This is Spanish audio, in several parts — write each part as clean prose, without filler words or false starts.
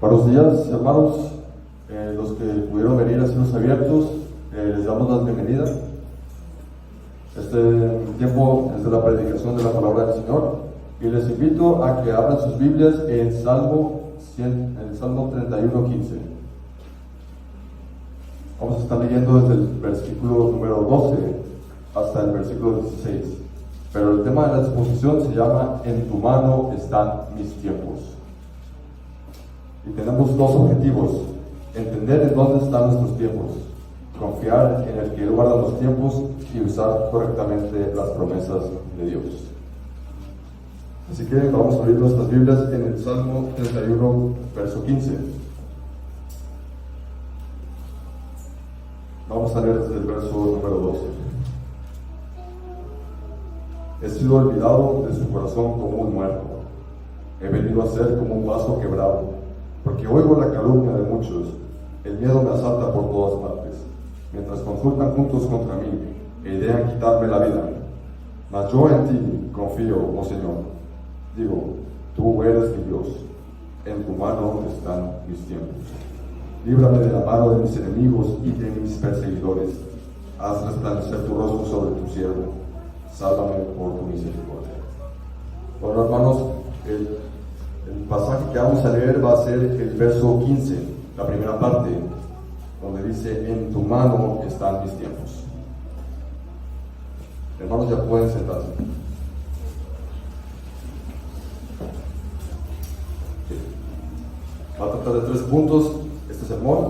Buenos días, hermanos. Los que pudieron venir a cielos abiertos, les damos la bienvenida. Este tiempo es de la predicación de la palabra del Señor y les invito a que abran sus Biblias en el Salmo 31:15. Vamos a estar leyendo desde el versículo número 12 hasta el versículo 16. Pero el tema de la exposición se llama En tu mano están mis tiempos. Y tenemos dos objetivos: entender en dónde están nuestros tiempos, confiar en el que Él guarda los tiempos y usar correctamente las promesas de Dios. Así que vamos a abrir nuestras Biblias en el Salmo 31, verso 15. Vamos a leer desde el verso número 12. He sido olvidado de su corazón como un muerto. He venido a ser como un vaso quebrado, porque oigo la calumnia de muchos. El miedo me asalta por todas partes, mientras consultan juntos contra mí e idean quitarme la vida. Mas yo en ti confío, oh Señor. Digo, tú eres mi Dios. En tu mano están mis tiempos. Líbrame de la mano de mis enemigos y de mis perseguidores. Haz resplandecer tu rostro sobre tu siervo. Sálvame por tu misericordia. Bueno, hermanos, el pasaje que vamos a leer va a ser el verso 15, la primera parte, donde dice: en tu mano están mis tiempos. Hermanos, ya pueden sentarse. Va a tratar de 3 puntos este sermón.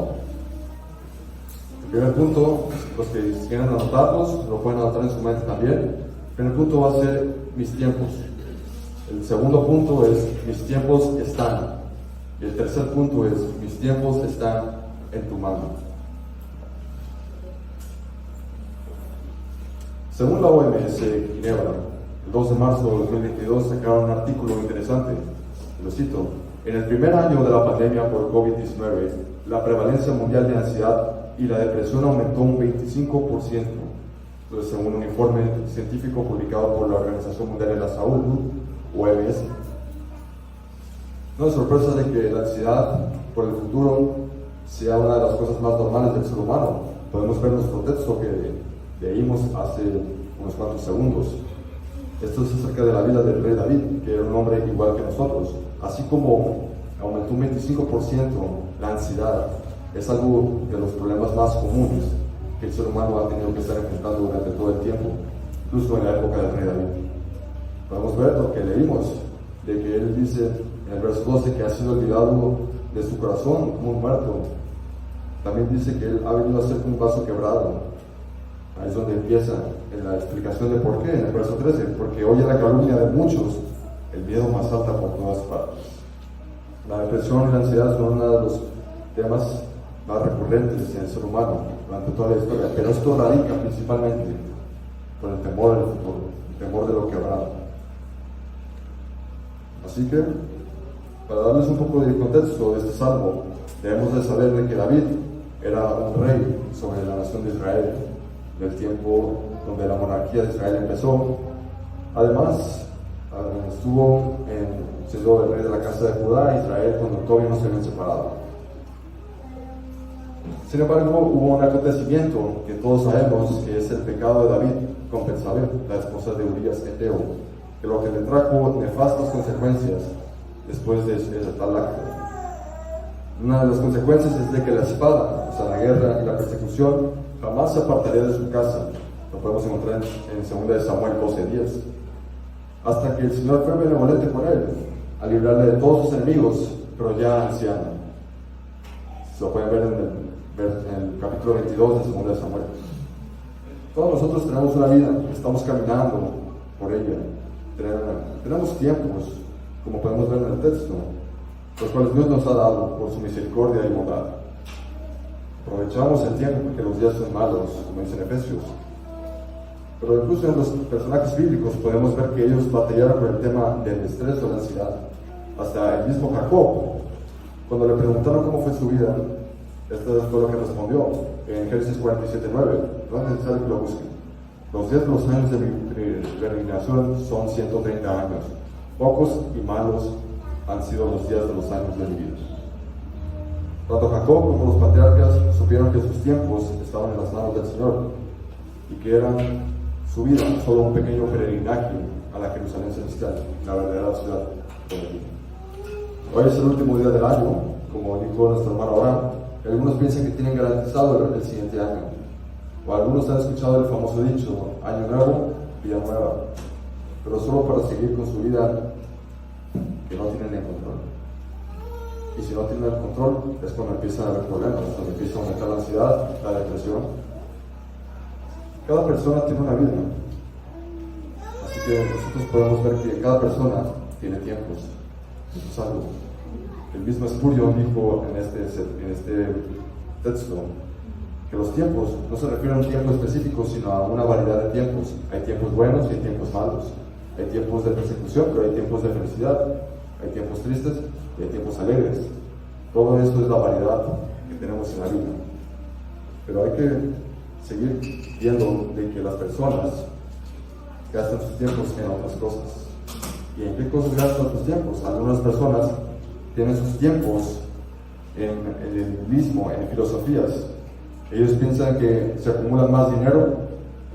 El primer punto, los que quieran anotarlos, lo pueden anotar en su mente también. El primer punto va a ser mis tiempos. El segundo punto es mis tiempos están. Y el tercer punto es mis tiempos están en tu mano. Según la OMS Ginebra, el 2 de marzo de 2022 sacaron un artículo interesante. Lo cito: en el primer año de la pandemia por COVID-19, la prevalencia mundial de ansiedad y la depresión aumentó un 25%. Entonces, según un informe científico publicado por la Organización Mundial de la Salud, OMS. No es sorpresa de que la ansiedad por el futuro sea una de las cosas más normales del ser humano. Podemos ver nuestro texto que leímos hace unos cuantos segundos. Esto es acerca de la vida del rey David, que era un hombre igual que nosotros. Así como aumentó un 25% la ansiedad, es algo de los problemas más comunes que el ser humano ha tenido que estar enfrentando durante todo el tiempo, incluso en la época del rey David. Podemos ver lo que leímos, de que él dice en el verso 12 que ha sido olvidado de su corazón como un muerto. También dice que él ha venido a ser como un vaso quebrado. Ahí es donde empieza en la explicación de por qué, en el verso 13, porque oye la calumnia de muchos, el miedo me asalta por todas partes. La depresión y la ansiedad son uno de los temas más recurrentes en el ser humano durante toda la historia, pero esto radica principalmente por el temor del futuro, el temor de lo quebrado. Así que, para darles un poco de contexto de este salmo, debemos de saber de que David era un rey sobre la nación de Israel, del tiempo donde la monarquía de Israel empezó. Además, estuvo siendo el rey de la casa de Judá, Israel, cuando todavía no se habían separado. Sin embargo, hubo un acontecimiento que todos sabemos, que es el pecado de David con Betsabé, la esposa de Urías Eteo, que lo que le trajo nefastas consecuencias después de tal acto. Una de las consecuencias es de que la espada, o sea, la guerra y la persecución, jamás se apartaría de su casa. Lo podemos encontrar en 2 Samuel 12:10. Hasta que el Señor fue benevolente con él, a librarle de todos sus enemigos, pero ya anciano. Se lo pueden ver en el capítulo 22 de 2 Samuel. Todos nosotros tenemos una vida, estamos caminando por ella. Tenemos tiempos, como podemos ver en el texto, los cuales Dios nos ha dado por su misericordia y bondad. Aprovechamos el tiempo porque los días son malos, como dice en Efesios. Pero incluso en los personajes bíblicos podemos ver que ellos batallaron con el tema del estrés o la ansiedad. Hasta el mismo Jacob, cuando le preguntaron cómo fue su vida, esto fue lo que respondió en Génesis 47:9. No es necesario que lo busquen. Los días de los años de mi peregrinación son 130 años. Pocos y malos han sido los días de los años de mi vida. Tanto Jacob como los patriarcas supieron que sus tiempos estaban en las manos del Señor y que eran su vida solo un pequeño peregrinaje a la Jerusalén celestial, la verdadera ciudad prometida. Hoy es el último día del año, como dijo nuestro hermano Abraham, y algunos piensan que tienen garantizado el siguiente año. O algunos han escuchado el famoso dicho, año nuevo, vida nueva, pero solo para seguir con su vida que no tienen el control. Y si no tienen el control, es cuando empiezan a haber problemas, cuando empieza a aumentar la ansiedad, la depresión. Cada persona tiene una vida, así que nosotros podemos ver que cada persona tiene tiempos. Eso es algo. El mismo Spurgeon dijo en este texto que los tiempos no se refieren a un tiempo específico, sino a una variedad de tiempos. Hay tiempos buenos y hay tiempos malos. Hay tiempos de persecución, pero hay tiempos de felicidad. Hay tiempos tristes y hay tiempos alegres. Todo esto es la variedad que tenemos en la vida. Pero hay que seguir viendo de que las personas gastan sus tiempos en otras cosas. ¿Y en qué cosas gastan sus tiempos? Algunas personas tienen sus tiempos en el nihilismo, en filosofías. Ellos piensan que si acumulan más dinero,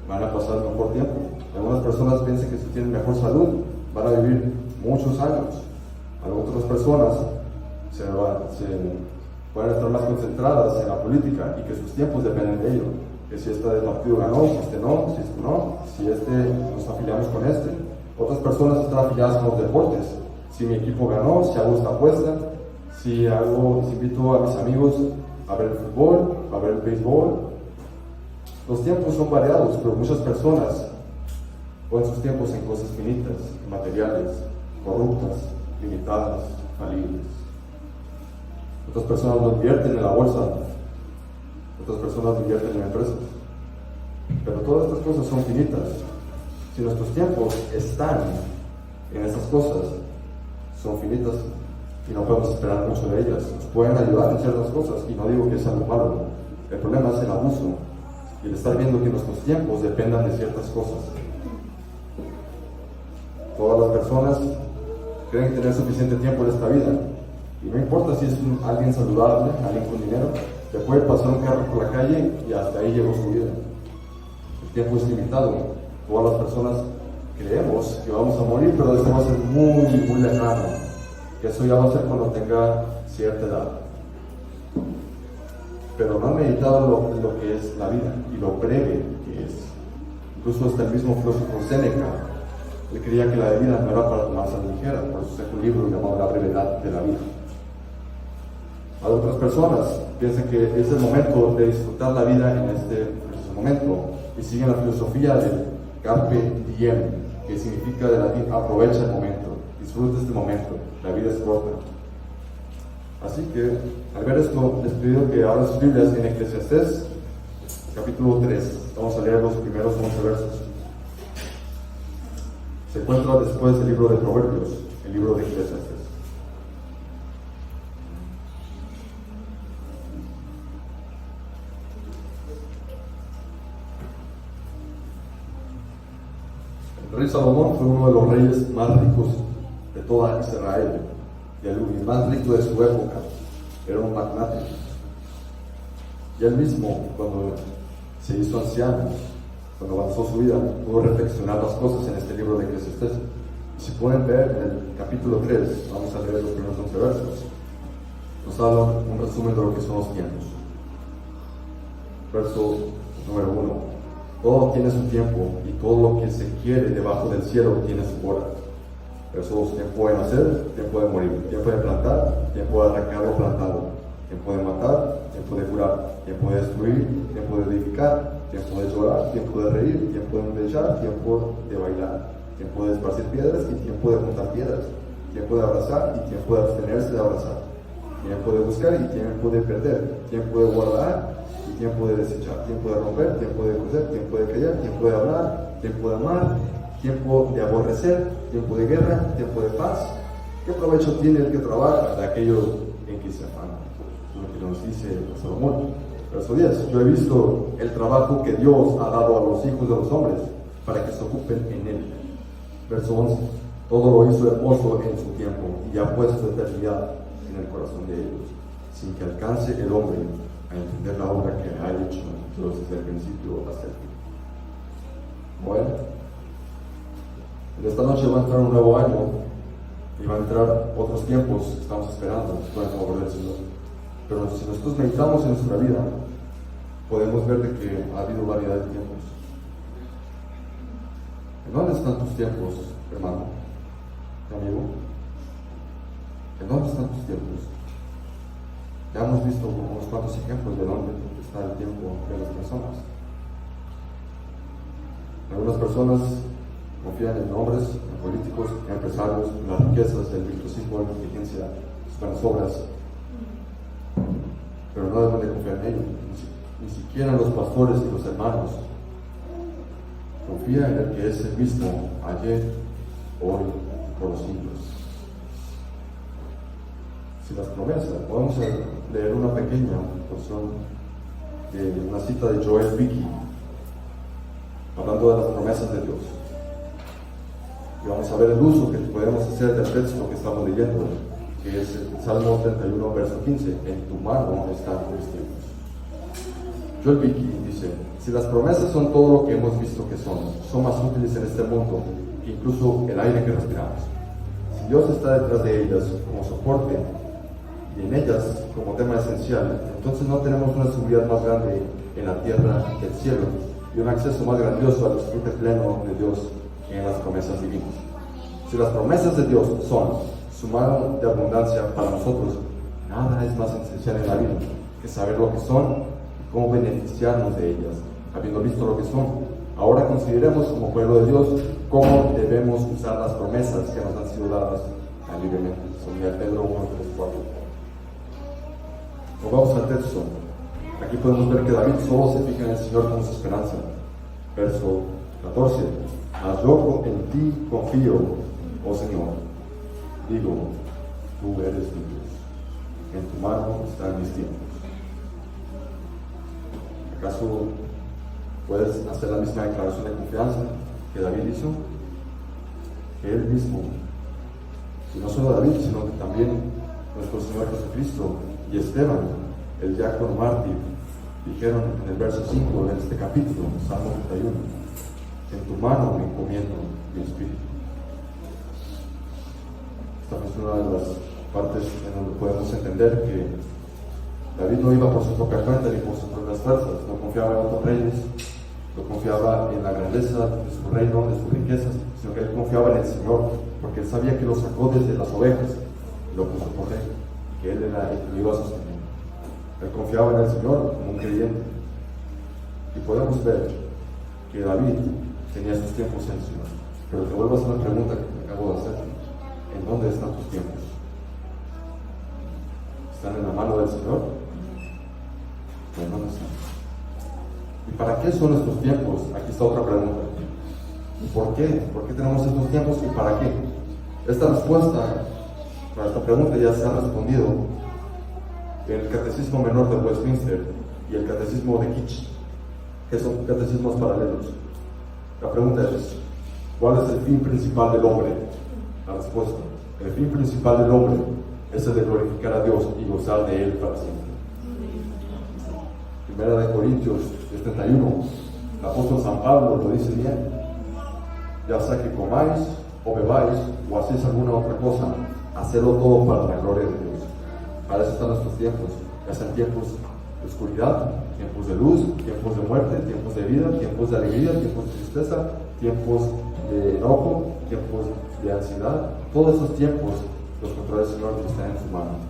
van a pasar mejor tiempo. Algunas personas piensan que si tienen mejor salud, van a vivir muchos años. Algunas personas pueden estar más concentradas en la política y que sus tiempos dependen de ello. Que si este partido ganó, si este no, si este nos afiliamos con este. Otras personas están afiliadas con los deportes. Si mi equipo ganó, si hago esta apuesta, si invito a mis amigos a ver el fútbol, a ver el béisbol. Los tiempos son variados, pero muchas personas ponen sus tiempos en cosas finitas, materiales, corruptas, limitadas, falibles. Otras personas lo invierten en la bolsa, otras personas lo invierten en empresas. Pero todas estas cosas son finitas. Si nuestros tiempos están en estas cosas, son finitas y no podemos esperar mucho de ellas. Nos pueden ayudar en ciertas cosas y no digo que es algo malo. El problema es el abuso y el estar viendo que nuestros tiempos dependan de ciertas cosas. Todas las personas creen tener suficiente tiempo en esta vida y no importa si es alguien saludable, alguien con dinero, te puede pasar un carro por la calle y hasta ahí llegó su vida. El tiempo es limitado. Todas las personas creemos que vamos a morir, pero esto va a ser muy lejano, que eso ya va a ser cuando tenga cierta edad. Pero no han meditado lo que es la vida y lo breve que es. Incluso hasta el mismo filósofo Séneca, él creía que la vida no era para tomarse a la ligera, por eso sacó un libro llamado La brevedad de la vida. A otras personas piensan que es el momento de disfrutar la vida en este preciso momento y siguen la filosofía del carpe diem, que significa de latín aprovecha el momento, disfruta este momento, la vida es corta. Así que al ver esto les pido que abran sus Biblias en Eclesiastés capítulo 3. Vamos a leer los primeros 11 versos. Se encuentra después del libro de Proverbios, el libro de Eclesiastés. El rey Salomón fue uno de los reyes más ricos de toda Israel y el más rico de su época. Era un magnate. Y él mismo, cuando se hizo anciano, cuando avanzó su vida, pudo reflexionar las cosas en este libro de Eclesiastés. Y si pueden ver en el capítulo 3, vamos a leer los primeros 11 versos, nos habla un resumen de lo que son los tiempos. Verso número 1. Todo tiene su tiempo y todo lo que se quiere debajo del cielo tiene su hora. Verso 2. Tiempo de nacer, tiempo de morir, tiempo de plantar, tiempo de arrancar lo plantado, tiempo de matar, tiempo de curar, tiempo de destruir, tiempo de edificar, tiempo de llorar, tiempo de reír, tiempo de embellar, tiempo de bailar, tiempo de esparcir piedras y tiempo de juntar piedras, tiempo de abrazar y tiempo de abstenerse de abrazar, tiempo de buscar y tiempo de perder, tiempo de guardar y tiempo de desechar, tiempo de romper, tiempo de coser, tiempo de callar, tiempo de hablar, tiempo de amar, tiempo de aborrecer, tiempo de guerra, tiempo de paz. ¿Qué provecho tiene el que trabaja de aquello en que se afana? Lo que nos dice Salomón. Verso 10. Yo he visto el trabajo que Dios ha dado a los hijos de los hombres para que se ocupen en él. Verso 11. Todo lo hizo hermoso en su tiempo y ha puesto eternidad en el corazón de ellos. sin que alcance el hombre a entender la obra que ha hecho Dios desde el principio hasta el fin. Bueno, en esta noche va a entrar un nuevo año y va a entrar otros tiempos que estamos esperando con el favor del Señor. Pero si nosotros meditamos en nuestra vida, podemos ver de que ha habido variedad de tiempos. ¿En dónde están tus tiempos, hermano, amigo? ¿En dónde están tus tiempos? Ya hemos visto unos cuantos ejemplos de dónde está el tiempo de las personas. Algunas personas confían en hombres, en políticos, en empresarios, en las riquezas, el virtuosismo, la inteligencia, sus buenas obras, pero no deben de confiar en ellos, ni siquiera en los pastores y los hermanos. Confía en el que es el mismo ayer, hoy y por los siglos. Si las promesas, vamos a leer una pequeña porción de una cita de Joel Vicky, hablando de las promesas de Dios. Y vamos a ver el uso que podemos hacer del texto que estamos leyendo, que es el Salmo 31, verso 15. En tu mano están mis tiempos. Joel Vicky dice: si las promesas son todo lo que hemos visto que son más útiles en este mundo que incluso el aire que respiramos. Si Dios está detrás de ellas como soporte y en ellas como tema esencial, entonces no tenemos una seguridad más grande en la tierra que el cielo, y un acceso más grandioso al disfrute pleno de Dios que en las promesas divinas. Si las promesas de Dios son su mano de abundancia para nosotros, nada es más esencial en la vida que saber lo que son y cómo beneficiarnos de ellas, habiendo visto lo que son. Ahora consideremos como pueblo de Dios cómo debemos usar las promesas que nos han sido dadas libremente. Según Pedro 1, 3, 4. Nos vamos al texto. Aquí podemos ver que David solo se fija en el Señor como su esperanza. Verso 14. Mas yo en ti confío, oh Señor. Digo, tú eres mi Dios. En tu mano están mis tiempos. ¿Acaso puedes hacer la misma declaración de confianza que David hizo? Que él mismo, y no solo David, sino que también nuestro Señor Jesucristo y Esteban, el diácono mártir, dijeron en el verso 5 de este capítulo, Salmo 31, en tu mano me encomiendo mi espíritu. Esta es una de las partes en donde podemos entender que David no iba por su propia cuenta ni por sus propias fuerzas, no confiaba en otros reyes, no confiaba en la grandeza de su reino, de sus riquezas, sino que él confiaba en el Señor, porque él sabía que lo sacó desde las ovejas y lo puso por rey, que él era el que lo iba a sostener. Él confiaba en el Señor como un creyente. Y podemos ver que David tenía sus tiempos en el Señor. Pero te vuelvo a hacer una pregunta que te acabo de hacer. ¿En dónde están tus tiempos? ¿Están en la mano del Señor? ¿O en dónde están? ¿Y para qué son estos tiempos? Aquí está otra pregunta. ¿Y por qué? ¿Por qué tenemos estos tiempos y para qué? Esta respuesta para esta pregunta ya se ha respondido en el Catecismo Menor de Westminster y el Catecismo de Kitch, que son catecismos paralelos. La pregunta es: ¿cuál es el fin principal del hombre? La respuesta: el fin principal del hombre es el de glorificar a Dios y gozar de Él para siempre. Primera de Corintios 31, el apóstol San Pablo lo dice bien: ya sea que comáis o bebáis o hacéis alguna otra cosa, hacedlo todo para la gloria de Dios. Para eso están nuestros tiempos, ya sean tiempos de oscuridad, tiempos de luz, tiempos de muerte, tiempos de vida, tiempos de alegría, tiempos de tristeza, tiempos de enojo, tiempos de ansiedad. Todos esos tiempos los controla el Señor que están en su mano.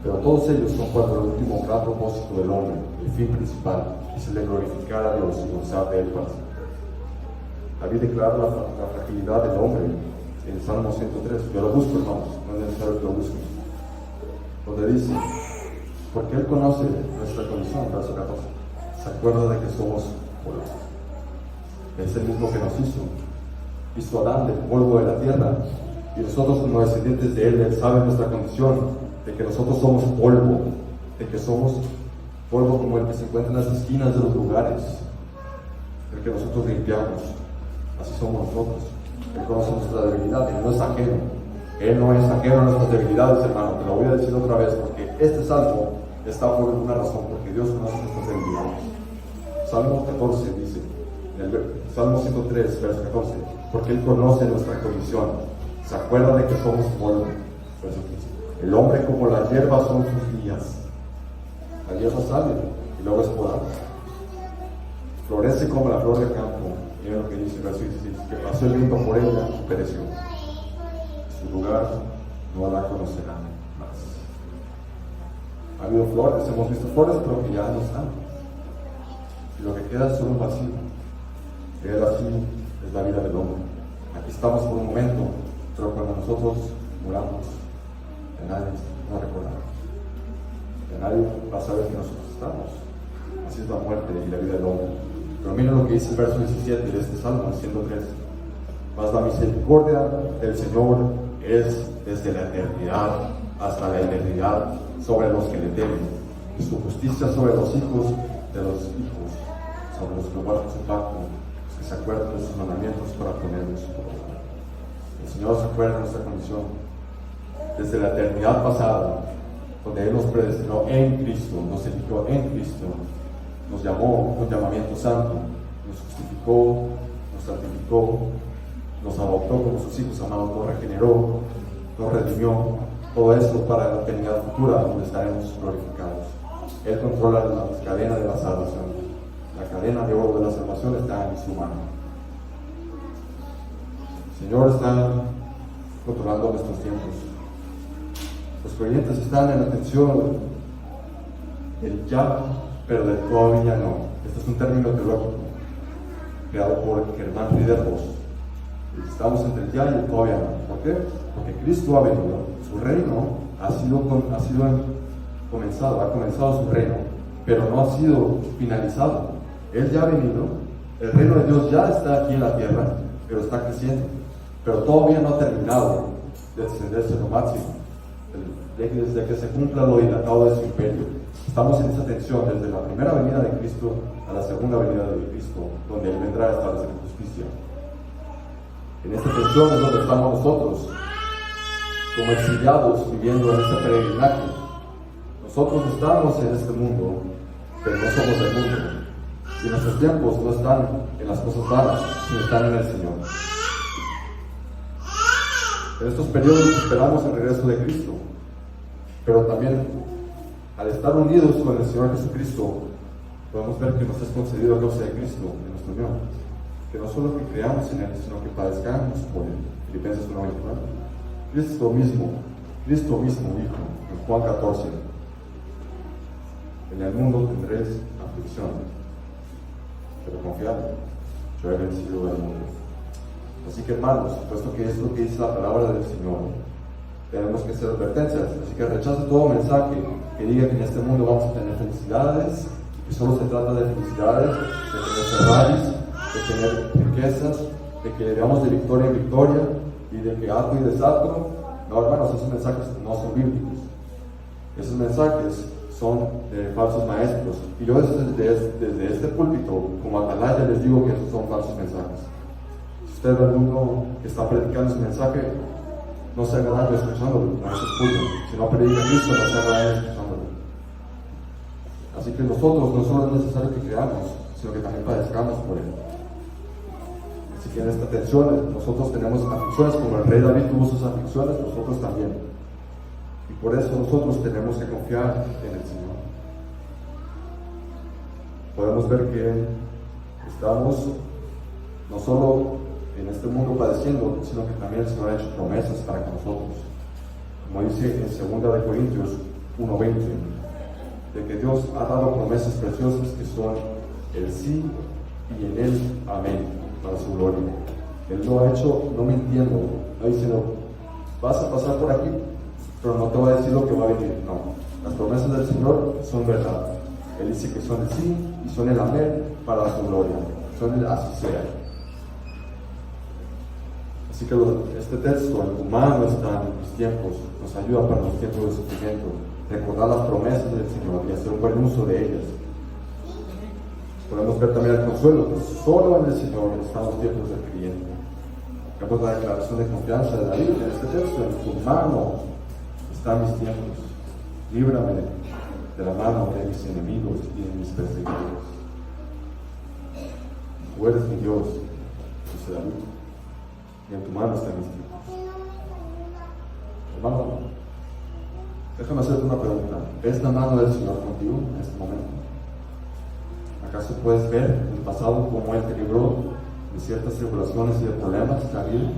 Pero todos ellos son para el último gran propósito del hombre, el fin principal, es el de glorificar a Dios y gozar de Él para siempre. David declara la fragilidad del hombre en el Salmo 103. Yo lo busco, hermanos, no es necesario que lo busquen. Donde dice: porque Él conoce nuestra condición, verso 14, se acuerda de que somos polvo. Es el mismo que nos hizo a Adán del polvo de la tierra, y nosotros como descendientes de Él sabe nuestra condición, de que nosotros somos polvo, de que somos polvo como el que se encuentra en las esquinas de los lugares, el que nosotros limpiamos. Así somos nosotros. Él conoce nuestra debilidad, Él no es ajeno. Él no es ajeno a nuestras debilidades, hermano. Te lo voy a decir otra vez porque este salmo está por una razón, porque Dios conoce nuestras debilidades. Salmo 14 dice, en el Salmo 103, verso 14, porque Él conoce nuestra condición, se acuerda de que somos polvo. Verso 15, el hombre como la hierba son sus días. La hierba sale y luego es podada. Florece como la flor del campo. Miren lo que dice el verso 16, que pasó el viento por ella y pereció. Su lugar no la conocerán más. Ha habido flores, hemos visto flores, pero que ya no están. Y lo que queda es solo un vacío. Él así es la vida del hombre. Aquí estamos por un momento, pero cuando nosotros muramos, de nadie nos recordará. De nadie va a saber que nosotros estamos. Así es la muerte y la vida del hombre. Pero miren lo que dice el verso 17 de este Salmo 103. Mas la misericordia del Señor es desde la eternidad hasta la eternidad sobre los que le temen, y su justicia sobre los hijos de los hijos, sobre los que guardan su pacto, los que se acuerdan de sus mandamientos para ponerlos por obra. El Señor se acuerda de nuestra condición desde la eternidad pasada, donde Él nos predestinó en Cristo, nos eligió en Cristo, nos llamó con llamamiento santo, nos justificó, nos santificó, nos adoptó como sus hijos amados, nos regeneró, nos redimió. Todo esto para la eternidad futura, donde estaremos glorificados. Él controla la cadena de la salvación. La cadena de oro de la salvación está en su mano. El Señor está controlando nuestros tiempos. Los creyentes están en la tensión del ya, pero del todavía no. Este es un término teológico creado por Germán Ridderhus. Estamos entre el ya y el todavía no. ¿Por qué? Porque Cristo ha venido, su reino ha comenzado su reino, pero no ha sido finalizado. Él ya ha venido, el reino de Dios ya está aquí en la tierra, pero está creciendo, pero todavía no ha terminado de extenderse lo máximo, desde que se cumpla lo dilatado de su imperio. Estamos en esa tensión desde la primera venida de Cristo a la segunda venida de Cristo, donde Él vendrá a establecer justicia. En esta tensión es donde estamos nosotros, como exiliados, viviendo en este peregrinaje. Nosotros estamos en este mundo, pero no somos del mundo. Y nuestros tiempos no están en las cosas vanas, sino están en el Señor. En estos periodos esperamos el regreso de Cristo, pero también al estar unidos con el Señor Jesucristo, podemos ver que nos es concedido a causa de Cristo en nuestra unión. Que no solo que creamos en Él, sino que padezcamos por Él. Filipenses 1:24. Cristo mismo dijo en Juan 14: en el mundo tendréis aflicción, pero confiad, yo he vencido al mundo. Así que, hermanos, puesto que es lo que dice la palabra del Señor, tenemos que hacer advertencias. Así que rechace todo mensaje que diga que en este mundo vamos a tener felicidades, que solo se trata de felicidades, de tener Ferraris, de tener riquezas, de que le veamos de victoria en victoria y de que ato y desato. No, hermanos, esos mensajes no son bíblicos. Esos mensajes son de falsos maestros. Y yo desde este púlpito, como atalaya, les digo que esos son falsos mensajes. Si usted ve alguno que está predicando ese mensaje, no se haga daño escuchándolo, no se escuchen. Si no predica Cristo, no se haga daño escuchándolo. Así que nosotros no solo es necesario que creamos, sino que también padezcamos por Él. Así que en esta tensión nosotros tenemos aflicciones, como el rey David tuvo sus aflicciones, nosotros también. Y por eso nosotros tenemos que confiar en el Señor. Podemos ver que estamos no solo en este mundo padeciendo, sino que también el Señor ha hecho promesas para con nosotros. Como dice en 2 Corintios 1:20, de que Dios ha dado promesas preciosas que son el sí y en Él amén, para su gloria. Él lo ha hecho no mintiendo, no diciendo, vas a pasar por aquí, pero no te va a decir lo que va a venir. No, las promesas del Señor son verdad. Él dice que son el sí y son el amén para su gloria, son el así sea. Así que este texto, el humano está en los tiempos, nos ayuda para los tiempos de sufrimiento, recordar las promesas del Señor y hacer un buen uso de ellas. Podemos ver también el consuelo, que solo en el Señor están los tiempos del creyente. Vemos la declaración de confianza de David en este texto: en tu mano están mis tiempos. Líbrame de la mano de mis enemigos y de mis perseguidores. Tú eres mi Dios, dice David, y en tu mano están mis tiempos. Hermano, déjame hacerte una pregunta. ¿Es la mano del Señor contigo en este momento? ¿Acaso puedes ver en el pasado cómo Él te libró de ciertas tribulaciones y de problemas en la vida?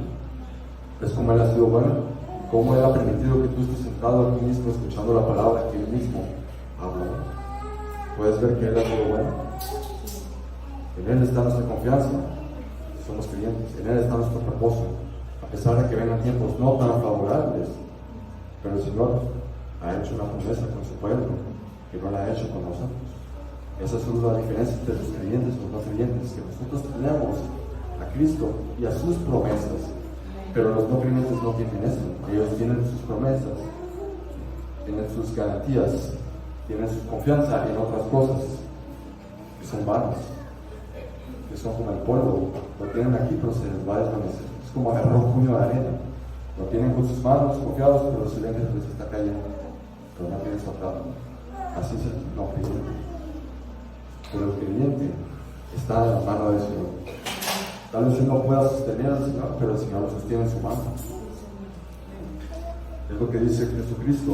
¿Ves cómo Él ha sido bueno? ¿Cómo Él ha permitido que tú estés sentado aquí mismo escuchando la palabra que Él mismo habló? ¿Puedes ver que Él ha sido bueno? En Él está nuestra confianza. Somos creyentes. En Él está nuestro reposo. A pesar de que vengan tiempos no tan favorables, pero el Señor ha hecho una promesa con su pueblo que no la ha hecho con nosotros. Esa es la diferencia entre los creyentes y los no creyentes, que nosotros tenemos a Cristo y a sus promesas, pero los no creyentes no tienen eso. Ellos tienen sus promesas, tienen sus garantías, tienen su confianza en otras cosas que son vanas, que son como el polvo. Lo tienen aquí, pero se les va a desvanecer. Es como agarrar un puño de arena. Lo tienen con sus manos confiados, pero si ven que les está cayendo, pero no tienen soltado. Así es el no creyente. Pero el creyente está en la mano del Señor. Tal vez él no pueda sostener al Señor, pero el Señor lo sostiene en su mano. Es lo que dice Jesucristo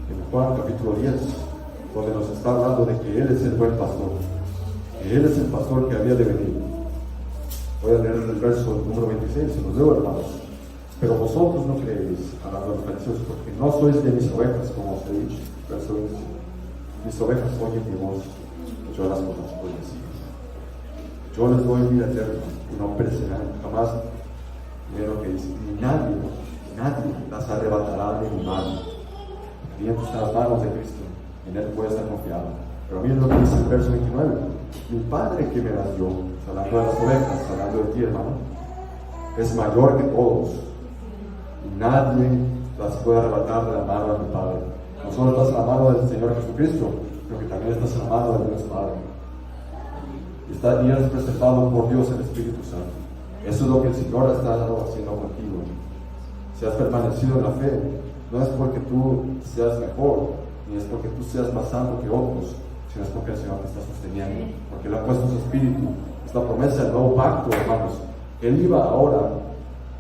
en Juan capítulo 10, donde nos está hablando de que Él es el buen pastor, que Él es el pastor que había de venir. Voy a leer el verso número 26, se los leo, hermanos. Pero vosotros no creéis, hablando a los fariseos, porque no sois de mis ovejas, como os he dicho. Verso 25. Mis ovejas oyen mi voz, yo las conozco y les sigo. Yo les doy vida eterna y no perecerán jamás. Mira lo que dice: ni nadie las arrebatará de mi mano. El viento está en las manos de Cristo, en Él puede estar confiado. Pero miren lo que dice el verso 29. Mi Padre que me las dio, hablando de las ovejas, hablando de ti, hermano, es mayor que todos. Y nadie las puede arrebatar de la mano de mi Padre. No solo estás en la mano del Señor Jesucristo, sino que también estás en la mano de Dios Padre. Y eres presentado por Dios el Espíritu Santo. Eso es lo que el Señor ha estado haciendo contigo. Si has permanecido en la fe, no es porque tú seas mejor, ni es porque tú seas más santo que otros, sino es porque el Señor te está sosteniendo, porque Él ha puesto su Espíritu. Esta promesa del nuevo pacto, hermanos, Él iba ahora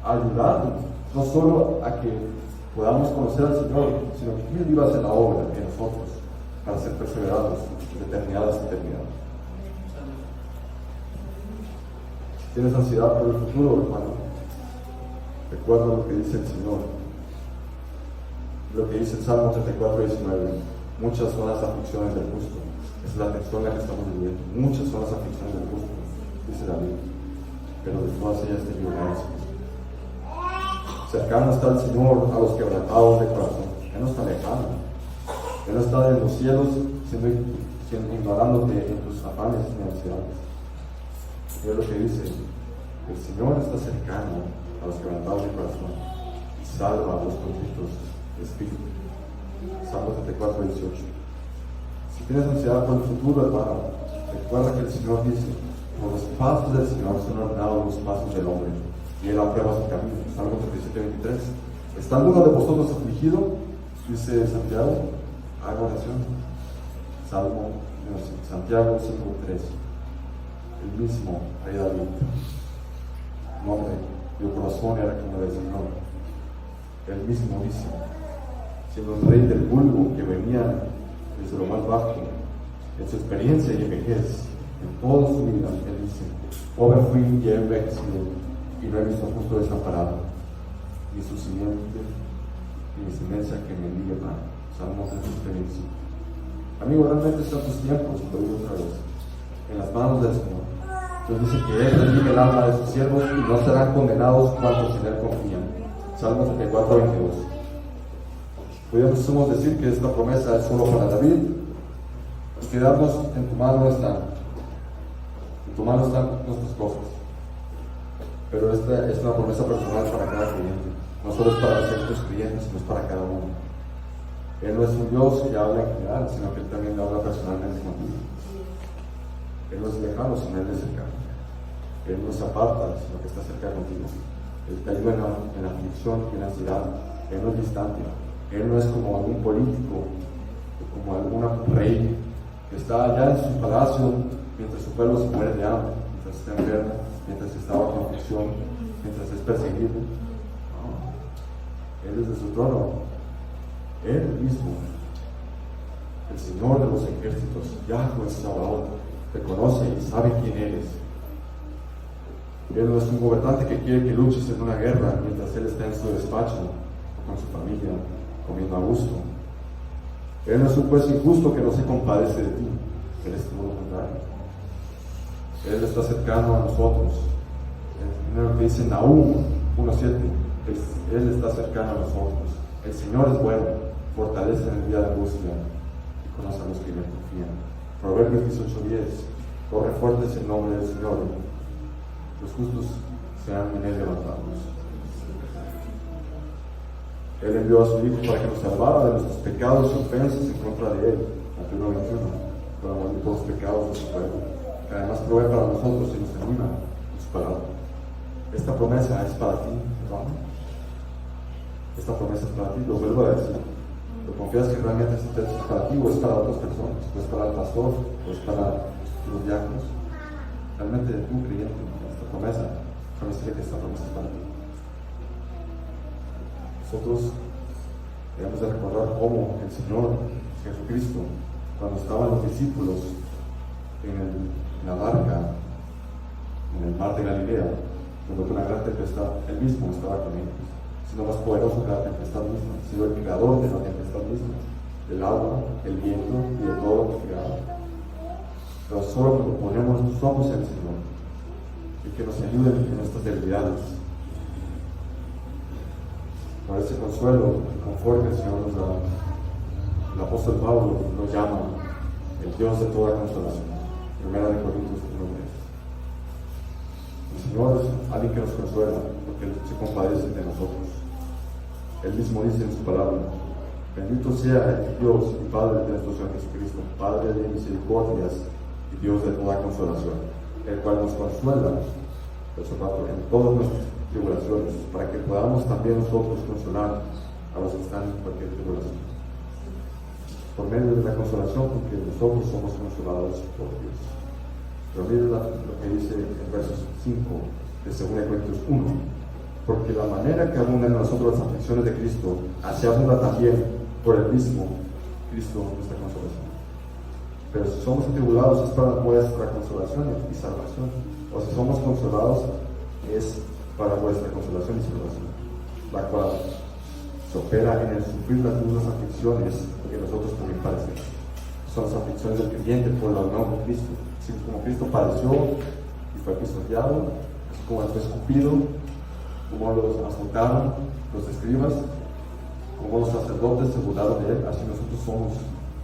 a ayudarnos, no solo a que podamos conocer al Señor, sino que Él iba a hacer la obra en nosotros para ser perseverados de eternidad hasta eternidad. Si tienes ansiedad por el futuro, hermano, recuerda lo que dice el Señor, lo que dice el Salmo 34:19. Muchas son las aflicciones del justo. Esa es la textura en la que estamos viviendo. Muchas son las aflicciones del justo, dice David, pero de todas ellas te librarás. Cercano está el Señor a los quebrantados de corazón. Él no está lejano. Él no está en los cielos ignorándote en tus afanes y ansiedades. Es lo que dice: el Señor está cercano a los quebrantados de corazón y salva a los contritos de espíritu. Salmo 34:18. Si tienes ansiedad por el futuro, hermano, recuerda que el Señor dice: por los pasos del Señor son ordenados los pasos del hombre, y Él aprueba su camino. Salmo 37:23. ¿Está alguno de vosotros afligido? Dice Santiago. Haga oración. Santiago 5:3. El mismo rey David, un hombre de corazón era como el Señor. Él mismo dice, siendo un rey del vulgo que venía desde lo más bajo, en su experiencia y en vejez, en toda su vida, él dice: pobre fui y he envejecido, y no he visto justo desamparado, ni su simiente, ni mi semejanza que me diga pan. Salmos 35. Amigo, realmente están tus tiempos, lo digo otra vez, en las manos del Señor. Dios dice que Él redime el alma de sus siervos y no serán condenados cuantos en Él confían. Salmos 34:22. Podríamos decir que esta promesa es solo para David, y quedarnos en tu mano están. En tu mano están nuestras cosas. Pero esta es una promesa personal para cada creyente. No solo es para ciertos creyentes, sino es para cada uno. Él no es un Dios que habla en general, sino que Él también habla personalmente contigo. Él no es lejano, sino Él es cercano. Él no se aparta, sino que está cerca contigo. Él te ayuda en la aflicción y en la ansiedad. Él no es distante. Él no es como algún político como algún rey que está allá en su palacio mientras su pueblo se muere de hambre, mientras está enfermo, mientras está bajo aflicción, mientras es perseguido. No. Él es de su trono, Él mismo, el Señor de los ejércitos, Yahweh Sabaoth, te conoce y sabe quién eres. Él no es un gobernante que quiere que luches en una guerra mientras Él está en su despacho o con su familia, comiendo a gusto. Él no es un juez injusto que no se compadece de ti. Él es todo lo contrario. Él está cercano a nosotros. Es lo que dice Nahum 1:7. Él está cercano a nosotros. El Señor es bueno, fortalece en el día de angustia y conoce a los que le confían. Proverbios 18:10. Corre fuerte el nombre del Señor. Los justos sean en Él levantados. Él envió a su Hijo para que nos salvara de nuestros pecados y ofensas en contra de Él. Mateo 21. Para morir por los pecados de su pueblo. Que además provee para nosotros y nos anima en su palabra. Esta promesa es para ti, hermano. Esta promesa es para ti, lo vuelvo a decir. ¿Lo confías que realmente este texto es para ti o es para otras personas? ¿O es para el pastor? ¿O es para los diáconos? Realmente tú creyente en esta promesa, déjame decirle que esta promesa es para ti. Nosotros debemos de recordar cómo el Señor Jesucristo, cuando estaban los discípulos en la barca, en el mar de Galilea, cuando fue una gran tempestad, Él mismo estaba con ellos. Sino más poderoso que la tempestad misma, sino el creador de la tempestad misma, del agua, el viento y de todo lo que creaba. Pero solo cuando ponemos nuestros ojos en el Señor y que nos ayude en nuestras debilidades. Por ese consuelo y confort que el Señor nos da, el apóstol Pablo lo llama el Dios de toda consolación. 1 Corintios 1:3. El Señor es alguien que nos consuela porque Él se compadece de nosotros. Él mismo dice en su palabra: bendito sea el Dios y Padre de nuestro Señor Jesucristo, Padre de misericordias y Dios de toda consolación, el cual nos consuela en todas nuestras tribulaciones, para que podamos también nosotros consolar a los que están en cualquier tribulación. Por medio de la consolación, porque nosotros somos consolados por Dios. Pero miren lo que dice en versos 5 de 2 Corintios 1. Porque la manera que abundan en nosotros las aflicciones de Cristo, así abunda también por el mismo Cristo nuestra consolación. Pero si somos atribulados es para vuestra consolación y salvación. O si somos consolados es para vuestra consolación y salvación, la cual se opera en el sufrir las mismas aflicciones que nosotros también padecemos. Son las aflicciones del creyente por la unión con Cristo. Así como Cristo padeció y fue pisoteado, así como fue escupido, como los azotaron los escribas, como los sacerdotes se burlaron de Él, así nosotros somos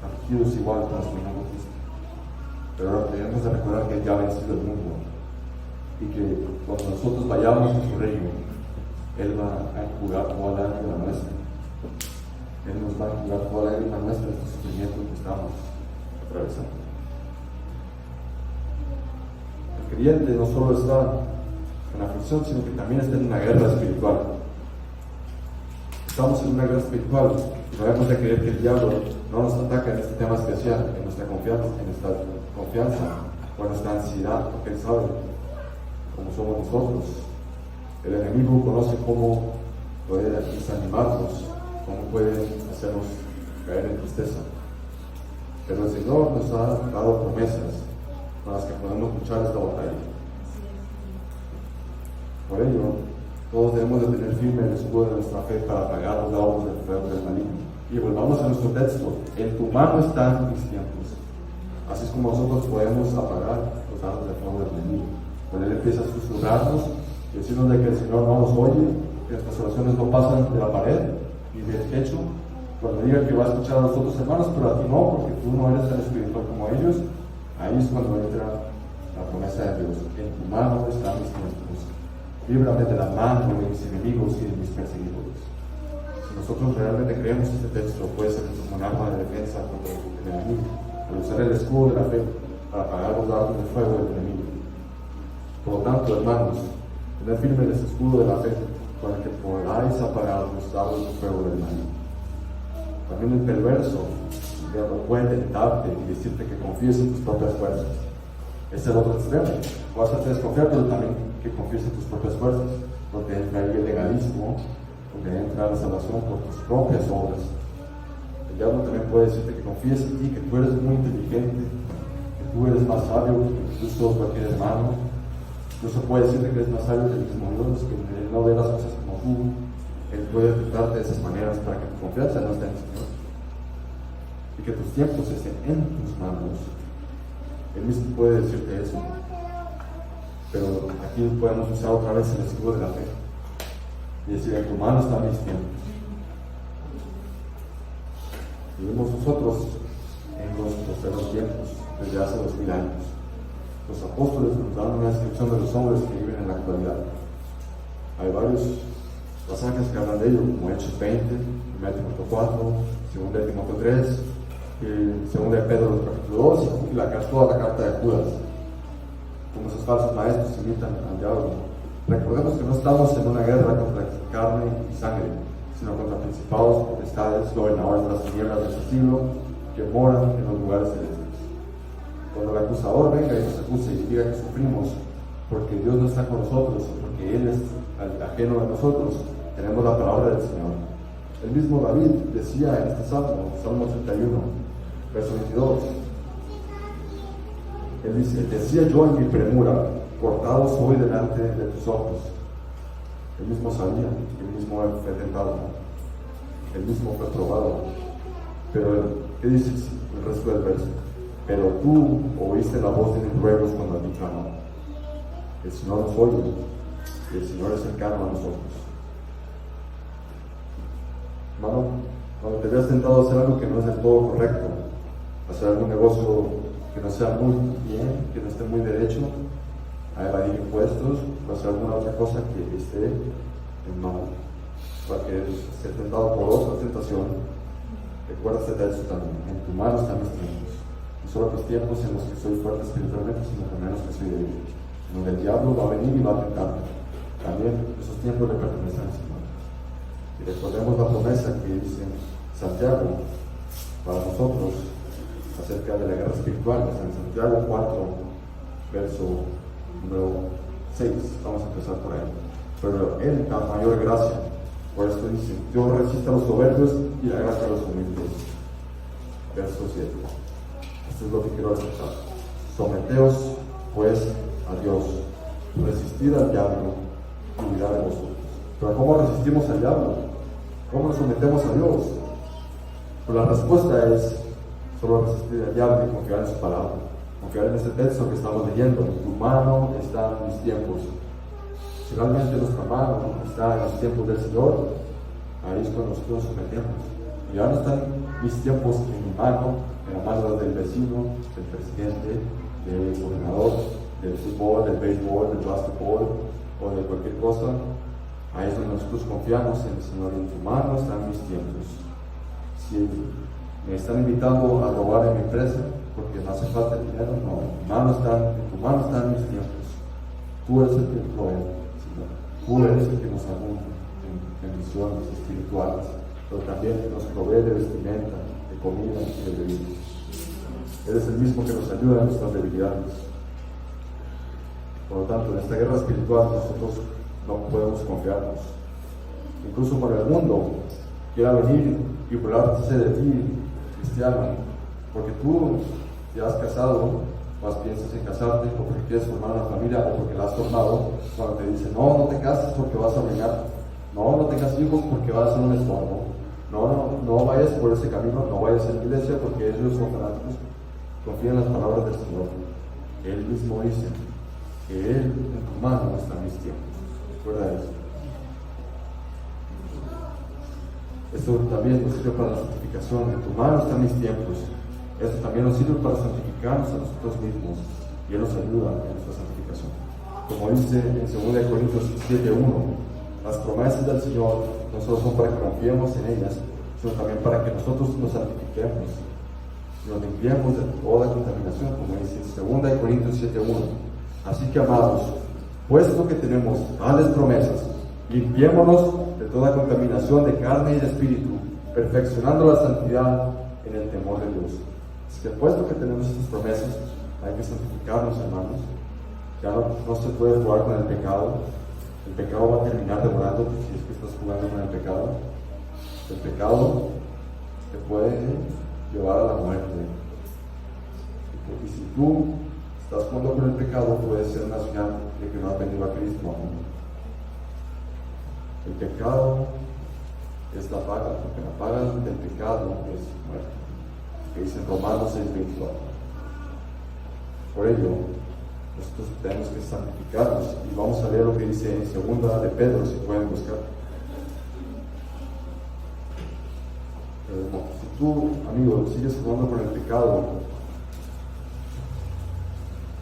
afligidos igual con la unión con Cristo. Pero ahora debemos de recordar que ya ha vencido el mundo y que cuando nosotros vayamos a su reino, Él va a enjugar toda la lágrima nuestra. Él nos va a enjugar toda la lágrima nuestra de este sufrimiento que estamos atravesando. El creyente no solo está en aflicción, sino que también está en una guerra espiritual. Estamos en una guerra espiritual y no debemos de creer que el diablo no nos ataca en este tema especial, en nuestra confianza o en nuestra ansiedad, porque Él sabe cómo somos nosotros. El enemigo conoce cómo puede desanimarnos, cómo puede hacernos caer en tristeza. Pero el Señor nos ha dado promesas con las que podemos luchar esta batalla. Por ello, todos debemos de tener firme el escudo de nuestra fe para apagar los dardos del fuego del maligno. Y volvamos a nuestro texto: en tu mano están mis tiempos. Así es como nosotros podemos apagar los dardos del fuego del maligno. Cuando Él empieza a susurrarnos y decirnos de que el Señor no nos oye, que nuestras oraciones no pasan de la pared ni del techo, cuando diga que va a escuchar a los otros hermanos, pero a ti no, porque tú no eres tan espiritual como ellos, ahí es cuando entra la promesa de Dios: en tu mano están mis tiempos. Líbrame de la mano de mis enemigos y de mis perseguidores. Si nosotros realmente creemos este texto, puede ser como un arma de defensa contra el enemigo, al usar el escudo de la fe para apagar los dardos de fuego del enemigo. Por lo tanto, hermanos, tened firme el escudo de la fe, con el que podáis apagar los dardos de fuego del enemigo. También el perverso infierno puede tentarte y decirte que confíes en tus propias fuerzas. Es el otro extremo. Vas a desconfiar, pero también que confíes en tus propias fuerzas, donde entra ahí el legalismo, donde entra la salvación por tus propias obras. El diablo también puede decirte que confíes en ti, que tú eres muy inteligente, que tú eres más sabio que incluso cualquier hermano. Incluso puede decirte que eres más sabio que el mismo Dios, que Él no ve las cosas como tú. Él puede tratarte de esas maneras para que tu confianza no esté en el Señor y que tus tiempos estén en tus manos. Él mismo puede decirte eso, pero aquí podemos usar otra vez el escudo de la fe y decir: en tu mano están mis tiempos. Vivimos nosotros en los posteros tiempos desde hace 2000 años. Los apóstoles nos dan una descripción de los hombres que viven en la actualidad. Hay varios pasajes que hablan de ello, como Hechos 20, 1 Timoteo 4, 2 Timoteo 3, 2 Pedro capítulo 2 y toda la carta de Judas. Como esos falsos maestros imitan al diablo. Recordemos que no estamos en una guerra contra carne y sangre, sino contra principados, potestades, gobernadores de las tinieblas de este siglo que moran en los lugares celestes. Cuando el acusador venga y nos acuse y diga que sufrimos porque Dios no está con nosotros o porque Él es ajeno de nosotros, tenemos la palabra del Señor. El mismo David decía en este Salmo 31, verso 22, él dice: decía yo en mi premura, cortado soy delante de tus ojos. Él mismo sabía, él mismo fue tentado, él mismo fue probado. Pero, ¿qué dice el resto del verso? Pero tú oíste la voz de mis ruegos cuando a ti clamaba. El Señor nos oye y el Señor es cercano a nosotros. Hermano, cuando te veas tentado a hacer algo que no es del todo correcto, hacer algún negocio que no sea muy bien, que no esté muy derecho, a evadir impuestos, o hacer alguna otra cosa que esté en mal, para que esté tentado por otra tentación, recuérdate de eso también: en tu mano están mis tiempos. No solo los tiempos en los que soy fuerte espiritualmente, sino también en los que soy débil, donde el diablo va a venir y va a tentarme. También esos tiempos le pertenecen al Señor. Y recordemos la promesa que dice Santiago para nosotros acerca de la guerra espiritual, en Santiago 4, verso número 6. Vamos a empezar por ahí. Pero Él da mayor gracia. Por esto dice: Dios resiste a los soberbios y da gracia a los humildes. Verso 7. Esto es lo que quiero expresar. Someteos pues a Dios, resistid al diablo y huirá de vosotros. Pero ¿cómo resistimos al diablo? ¿Cómo nos sometemos a Dios? Pues la respuesta es solo resistir al diablo y confiar en su palabra, confiar en este texto que estamos leyendo: en tu mano están mis tiempos. Si realmente nuestra mano está en los tiempos del Señor, ahí es cuando nosotros nos sometemos. Y ya no están mis tiempos en mi mano, en la mano del vecino, del presidente, del gobernador, del fútbol, del béisbol, del básquetbol o de cualquier cosa. Ahí es donde nosotros confiamos en el Señor. En tu mano están mis tiempos. Si me están invitando a robar en mi empresa porque me hace falta el dinero, no, en tu mano están mis tiempos. Tú eres el que provee, Señor. Tú eres el que nos abunda en bendiciones espirituales, pero también nos provee de vestimenta, de comida y de bebida. Eres el mismo que nos ayuda en nuestras debilidades. Por lo tanto, en esta guerra espiritual nosotros no podemos confiarnos. Incluso para el mundo quiera venir y burlarse de ti, cristiano, porque tú te has casado, más piensas en casarte, o porque quieres formar una familia, o porque la has formado. Cuando te dicen: no te cases porque vas a arruinar, no tengas hijos porque vas a ser un estorbo, no vayas por ese camino, no vayas a la iglesia porque ellos son fanáticos. Confía en las palabras del Señor. Él mismo dice que Él en tu mano están mis tiempos. Recuerda eso. Esto también nos sirve para la santificación. En tu mano están mis tiempos. Esto también nos sirve para santificarnos a nosotros mismos, y Él nos ayuda en nuestra santificación. Como dice en 2 Corintios 7:1, las promesas del Señor no solo son para que confiemos en ellas, sino también para que nosotros nos santifiquemos, nos limpiemos de toda contaminación, como dice en 2 Corintios 7:1. Así que, amados, puesto que tenemos tales promesas, limpiémonos de toda contaminación de carne y de espíritu, perfeccionando la santidad en el temor de Dios. Así que puesto que tenemos estas promesas, hay que santificarnos, hermanos. Ya no se puede jugar con el pecado. El pecado va a terminar devorándote si es que estás jugando con el pecado. El pecado te puede llevar a la muerte. Y si tú estás jugando con el pecado, puede ser una señal de que no has venido a Cristo aún. El pecado es la paga, porque la paga del pecado es muerte, que dice en Romanos 6:24. Por ello, nosotros tenemos que santificarnos, y vamos a ver lo que dice en 2 de Pedro, si pueden buscar. Si tú, amigo, sigues jugando con el pecado,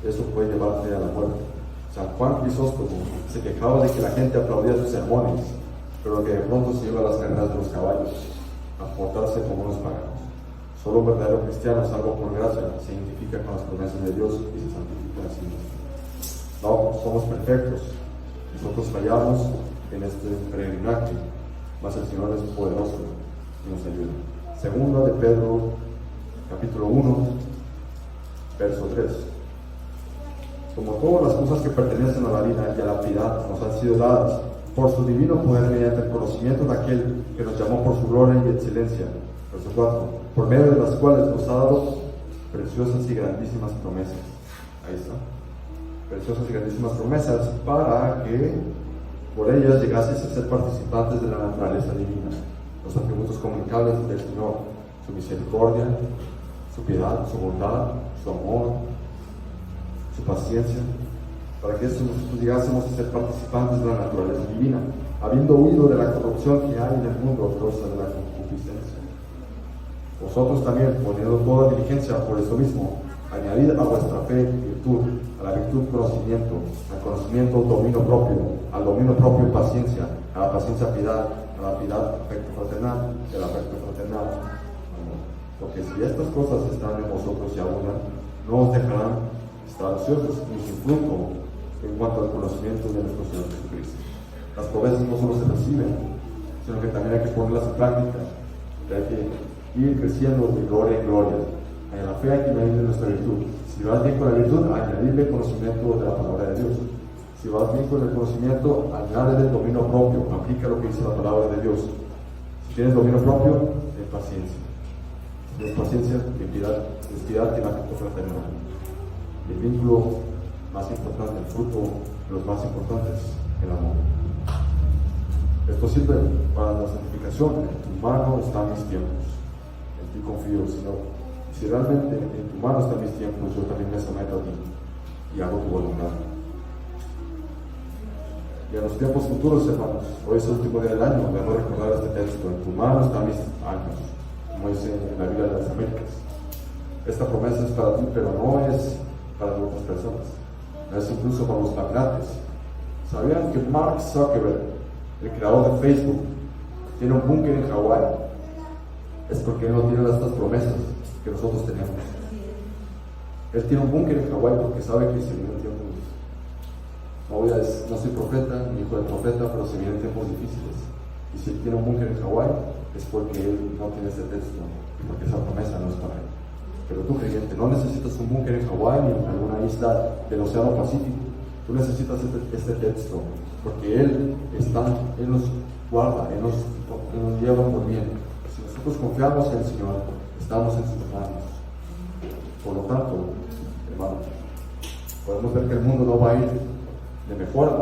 eso puede llevarte a la muerte. San Juan Crisóstomo se quejaba de que la gente aplaudía sus sermones, pero que de pronto se iba a las carreras de los caballos, a portarse como unos paganos. Solo un verdadero cristiano, salvo por gracia, se identifica con las promesas de Dios y se santifica a sí mismo. No somos perfectos, nosotros fallamos en este peregrinaje, mas el Señor es poderoso y nos ayuda. 2 de Pedro, capítulo 1, verso 3. Como todas las cosas que pertenecen a la vida y a la piedad nos han sido dadas por su divino poder mediante el conocimiento de aquel que nos llamó por su gloria y excelencia. Verso 4. Por medio de las cuales nos ha dado preciosas y grandísimas promesas. Ahí está. Preciosas y grandísimas promesas para que por ellas llegases a ser participantes de la naturaleza divina. Los atributos comunicables del Señor, su misericordia, su piedad, su bondad, su amor, su paciencia, para que nosotros llegásemos a ser participantes de la naturaleza divina, habiendo huido de la corrupción que hay en el mundo a causa de la concupiscencia. Vosotros también, poniendo toda diligencia por eso mismo, añadid a vuestra fe virtud, a la virtud conocimiento, al conocimiento dominio propio, al dominio propio paciencia, a la paciencia piedad, a la piedad afecto fraternal, y al afecto fraternal amor. Porque si estas cosas están en vosotros y abundan, no os dejarán estar ociosos ni sin fruto en cuanto al conocimiento de nuestro Señor Jesucristo. Las promesas no solo se reciben, sino que también hay que ponerlas en práctica, que hay que ir creciendo de gloria en gloria. En la fe hay que añadirle nuestra virtud. Si vas bien con la virtud, añadirle conocimiento de la palabra de Dios. Si vas bien con el conocimiento, añádele el dominio propio, aplica lo que dice la palabra de Dios. Si tienes dominio propio, ten paciencia. Si tienes paciencia, ten piedad, y la afecto fraternal. El vínculo más importante, el fruto de los más importantes, el amor. Esto sirve para la santificación. En tu mano están mis tiempos, en ti confío, Señor. Si realmente en tu mano están mis tiempos, yo también me someto a ti y hago tu voluntad. Y en los tiempos futuros, hermanos, hoy es el último día del año, debemos recordar este texto: en tu mano están mis años, como dice en la Biblia de las Américas. Esta promesa es para ti, pero no es para otras personas, no es incluso para los magnates. ¿Sabían que Mark Zuckerberg, el creador de Facebook, tiene un búnker en Hawái? Es porque él no tiene estas promesas que nosotros tenemos. Él tiene un búnker en Hawái porque sabe que se vienen tiempos. No soy profeta ni hijo de profeta, pero se vienen tiempos difíciles. Y si él tiene un búnker en Hawái, es porque él no tiene este texto, porque esa promesa no es para él. Pero tú, creyente, no necesitas un búnker en Hawái ni en alguna isla del Océano Pacífico. Tú necesitas este texto, porque Él nos guarda, Él nos lleva por bien. Si nosotros confiamos en el Señor, estamos en sus manos. Por lo tanto, hermano, podemos ver que el mundo no va a ir de mejor a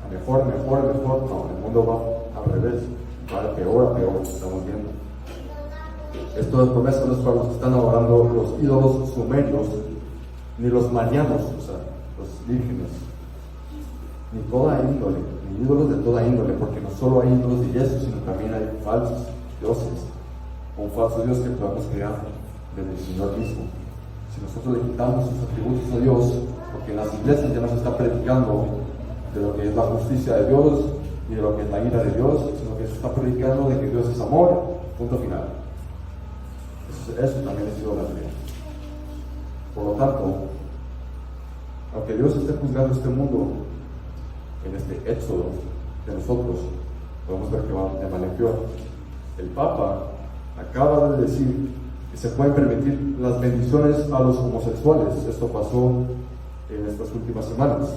mejor. No, el mundo va al revés, va de peor a peor, estamos viendo. Esto de promesa no es para los que están adorando los ídolos sumerios, ni los marianos, o sea, los vírgenes, ni toda índole, ni ídolos de toda índole, porque no solo hay ídolos de yeso, sino también hay falsos dioses, un falso Dios que podemos crear desde el Señor mismo. Si nosotros le quitamos sus atributos a Dios, porque en las iglesias ya no se está predicando de lo que es la justicia de Dios, ni de lo que es la ira de Dios, sino que se está predicando de que Dios es amor, punto final. Eso también es idolatría. Por lo tanto, aunque Dios esté juzgando este mundo en este éxodo de nosotros, podemos ver que va de mal en peor. El Papa acaba de decir que se pueden permitir las bendiciones a los homosexuales. Esto pasó en estas últimas semanas,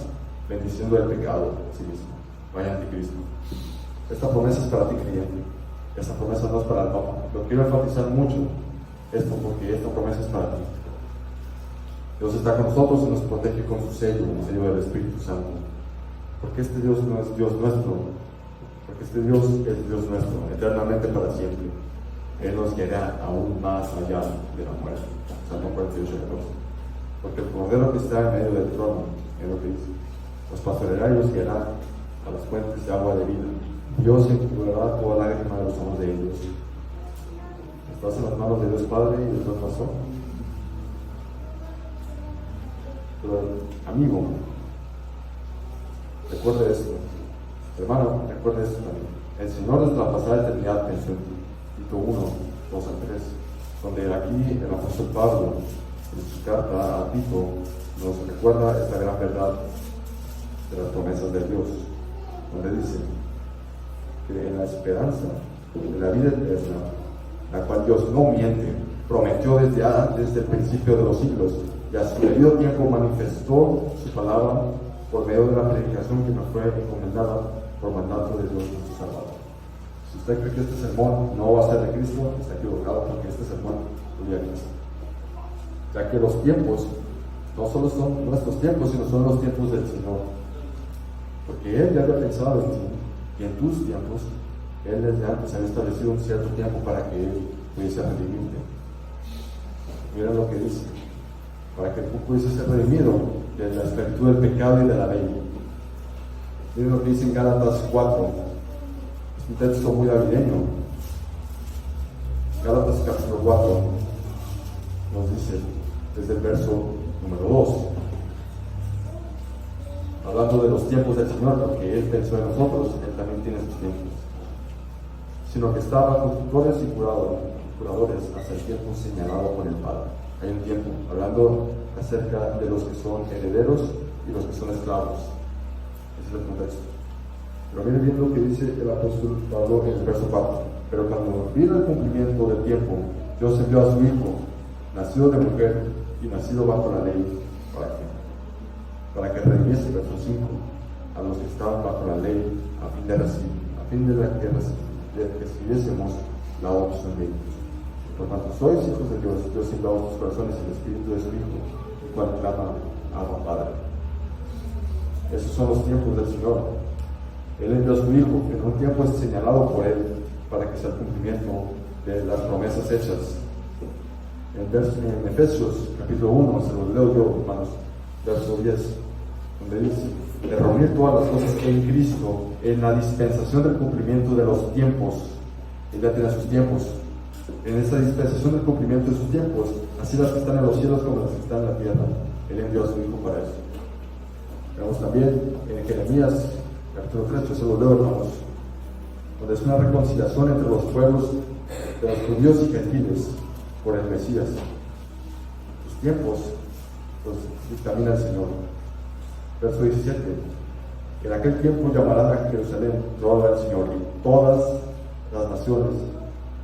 bendiciendo el pecado en sí mismo. Vaya anticristo. Esta promesa es para ti, creyente. Esta promesa no es para el Papa. Lo quiero enfatizar mucho esto porque esta promesa es para ti. Dios está con nosotros y nos protege con su sello, el sello del Espíritu Santo. Porque este Dios no es Dios nuestro, porque este Dios es Dios nuestro, eternamente para siempre. Él nos guiará aún más allá de la muerte. Salmo 48:14. Porque el Cordero que está en medio del trono, es lo que dice, los pastoreará y los guiará a las fuentes de agua de vida. Dios enjugará toda lágrima de los ojos de ellos. Estás en las manos de Dios Padre y Dios pasó. Pero, amigo, recuerde esto. Hermano, recuerde esto también. El Señor desde la pasada eternidad pensó en ti. Tito 1, 2 al 3, donde aquí el apóstol Pablo, en su carta a Tito, nos recuerda esta gran verdad de las promesas de Dios, donde dice que en la esperanza de la vida eterna, la cual Dios no miente, prometió desde antes del principio de los siglos, y a su debido tiempo manifestó su palabra por medio de la predicación que nos fue encomendada por mandato de Dios nuestro Salvador. Si usted cree que este sermón no va a ser de Cristo, está equivocado, porque este sermón gloria a Cristo. Ya que los tiempos no solo son nuestros tiempos, sino son los tiempos del Señor. Porque Él ya había pensado en ti y en tus tiempos. Él desde antes había establecido un cierto tiempo para que Él pudiese redimirte. Mira lo que dice: para que tú pudieses ser redimido de la esclavitud del pecado y de la ley. Miren lo que dice en Gálatas 4. Es un texto muy navideño. Gálatas capítulo 4 nos dice desde el verso número 2, hablando de los tiempos del Señor, porque Él pensó en nosotros, Él también tiene sus tiempos, sino que está bajo tutores y curadores hasta el tiempo señalado por el Padre. Hay un tiempo, hablando acerca de los que son herederos y los que son esclavos. Ese es el contexto. Pero miren bien lo que dice el apóstol Pablo en el verso 4. Pero cuando vino el cumplimiento del tiempo, Dios envió a su Hijo, nacido de mujer y nacido bajo la ley, para que redimiese, verso 5, a los que estaban bajo la ley, a fin de que recibiésemos la adopción de ellos. Por tanto, sois hijos de Dios, Dios envió a vuestros corazones el Espíritu de su Hijo, el cual clama Abba Padre. Esos son los tiempos del Señor. Él envió a su Hijo en un tiempo señalado por Él para que sea el cumplimiento de las promesas hechas. En Efesios capítulo 1, se los leo yo, hermanos, verso 10, donde dice: de reunir todas las cosas en Cristo, en la dispensación del cumplimiento de los tiempos. Él ya tiene sus tiempos. En esa dispensación del cumplimiento de sus tiempos, así las que están en los cielos como las que están en la tierra, Él envió a su Hijo para eso. Vemos también en Jeremías capítulo 3, yo se lo leo, hermanos, donde es una reconciliación entre los pueblos de los judíos y gentiles por el Mesías. Sus tiempos los dictamina el Señor. Verso 17: en aquel tiempo llamarán a Jerusalén toda el Señor, y todas las naciones,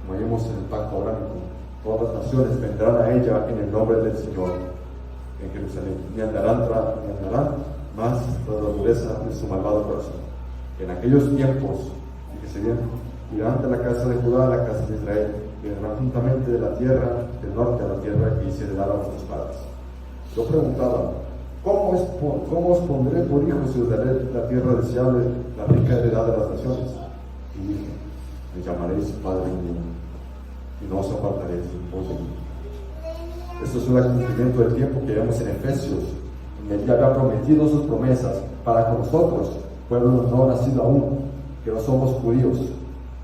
como vimos en el pacto abrámico, todas las naciones vendrán a ella en el nombre del Señor en Jerusalén, ni andarán más por la dureza de su malvado corazón. En aquellos tiempos, fíjese bien, irán de la casa de Judá a la casa de Israel, y vendrán juntamente de la tierra del norte a la tierra que hice heredar a vuestros padres. Yo preguntaba: ¿cómo os pondré por hijos y os daré la tierra deseable, la rica heredad de las naciones? Y dije: me llamaréis Padre mío, y no os apartaréis de pos de mí. Esto es un cumplimiento del tiempo que vemos en Efesios, donde Él ya había prometido sus promesas para con nosotros, pueblo no nacido aún, que no somos judíos.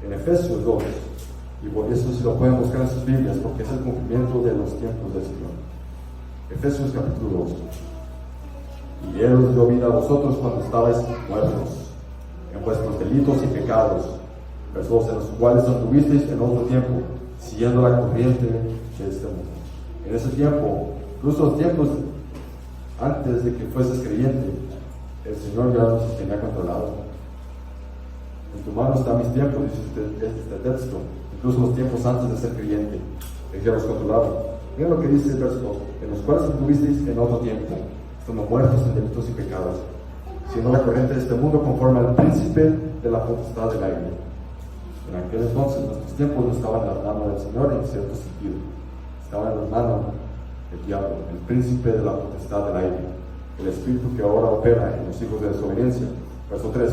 En Efesios 2, y eso si lo pueden buscar en sus Biblias, porque es el cumplimiento de los tiempos del Señor. Efesios capítulo 2. Y Él os dio vida a vosotros cuando estabais muertos en vuestros delitos y pecados, versos 2, en los cuales anduvisteis en otro tiempo, siguiendo la corriente de este mundo. En ese tiempo, incluso los tiempos antes de que fueses creyente, el Señor ya nos tenía controlado. En tu mano están mis tiempos, dice este texto, incluso los tiempos antes de ser creyente. que los controlaban. Miren lo que dice el verso 2: en los cuales estuvisteis en otro tiempo, estando muertos en delitos y pecados, siendo la corriente de este mundo conforme al príncipe de la potestad del aire. En aquel entonces nuestros tiempos no estaban en las manos del Señor en cierto sentido, estaban en las manos del diablo, el príncipe de la potestad del aire, el espíritu que ahora opera en los hijos de desobediencia. Verso 3: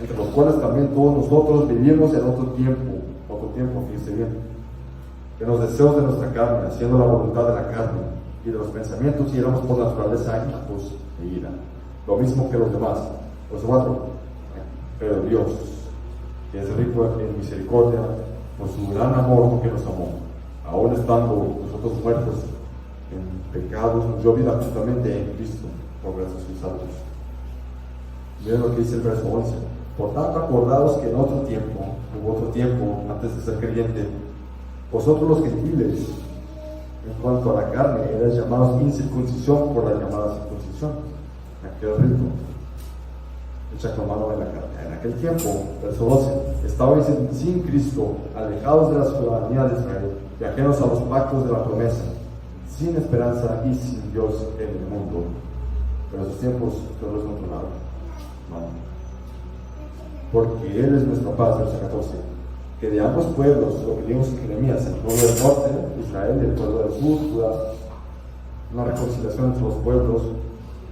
entre los cuales también todos nosotros vivimos en otro tiempo, fíjense bien, en los deseos de nuestra carne, haciendo la voluntad de la carne y de los pensamientos, y éramos por naturaleza hijos de ira, lo mismo que los demás. Verso 4: pero Dios, que es rico en misericordia, por su gran amor con que nos amó, aún estando nosotros muertos en pecados, nos dio vida justamente en Cristo, por gracia sois salvos. Miren lo que dice el verso 11: por tanto, acordaos que en otro tiempo, antes de ser creyente, vosotros los gentiles, en cuanto a la carne, erais llamados incircuncisión por la llamada circuncisión, aquel rito hecha con mano de la carne. En aquel tiempo, verso 12, estabais sin Cristo, alejados de la ciudadanía de Israel y ajenos a los pactos de la promesa, sin esperanza y sin Dios en el mundo. Pero esos tiempos Dios los controlaron. Porque Él es nuestra paz, verso 14, que de ambos pueblos, lo que vimos en Jeremías, el pueblo del norte, Israel, y el pueblo del sur, Judá, una reconciliación entre los pueblos,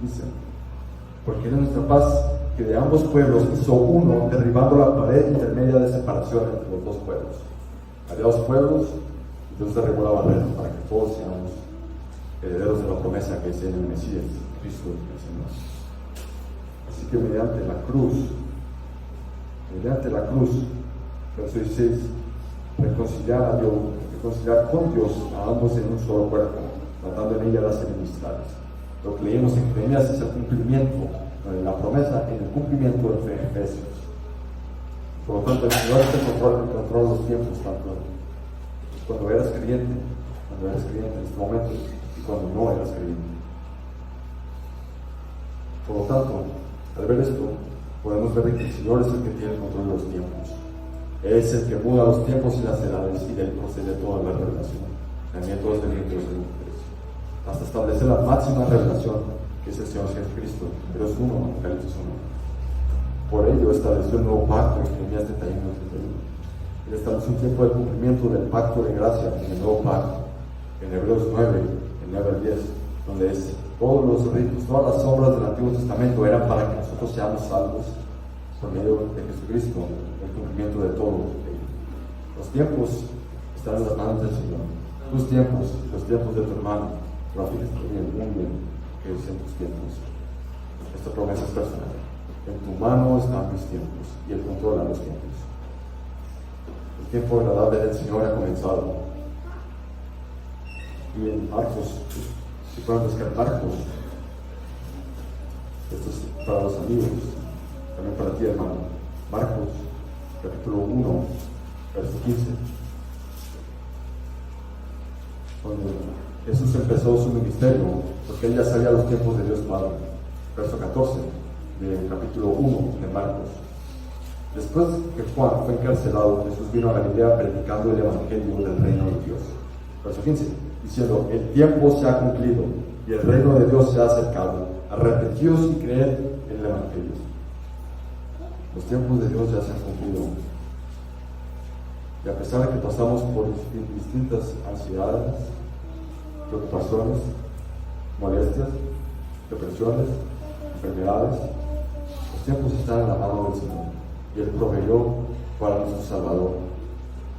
dice, porque Él es nuestra paz, que de ambos pueblos hizo uno, derribando la pared intermedia de separación entre los dos pueblos. Había dos pueblos, y Dios derribó la barrera para que todos seamos herederos de la promesa que es en el Mesías, Cristo el Señor. Así que mediante la cruz, verso 16, reconciliar con Dios a ambos en un solo cuerpo, tratando en ella las enemistades. Lo que leímos en Jeremías es el cumplimiento de la promesa en el cumplimiento de Efesios. Por lo tanto, el Señor es el control de los tiempos, tanto cuando eras creyente en este momento y cuando no eras creyente. Por lo tanto, al ver esto, podemos ver que el Señor es el que tiene el control de los tiempos. Es el que muda los tiempos y las edades, y de él procede toda la revelación. También todo es del Dios del Cristo, hasta establecer la máxima revelación, que es el Señor Jesucristo, pero es uno, Apocalipsis 1. Por ello estableció el nuevo pacto en Jeremías 31 y 31. Él estableció un tiempo de cumplimiento del pacto de gracia en el nuevo pacto, en Hebreos 9, el 9 al 10, donde es todos los ritos, todas las obras del Antiguo Testamento eran para que nosotros seamos salvos por medio de Jesucristo, el cumplimiento de todo. Los tiempos están en las manos del Señor. Tus tiempos, los tiempos de tu hermano, Rafael, muy bien, que es en tus tiempos. Esta promesa es personal. En tu mano están mis tiempos y Él controla los tiempos. El tiempo agradable del Señor ha comenzado. Y en Marcos, si pueden buscar Marcos, esto es para los amigos, también para ti, hermano. Marcos, capítulo 1, verso 15, donde Jesús empezó su ministerio, porque Él ya sabía los tiempos de Dios Padre. Verso 14, del capítulo 1 de Marcos. Después que Juan fue encarcelado, Jesús vino a Galilea predicando el evangelio del reino de Dios. Verso 15, diciendo, el tiempo se ha cumplido y el reino de Dios se ha acercado. Arrepentíos y creed en el evangelio. Los tiempos de Dios ya se han cumplido. Y a pesar de que pasamos por distintas ansiedades, preocupaciones, molestias, depresiones, enfermedades, los tiempos están en la mano del Señor y Él proveyó para nuestro Salvador.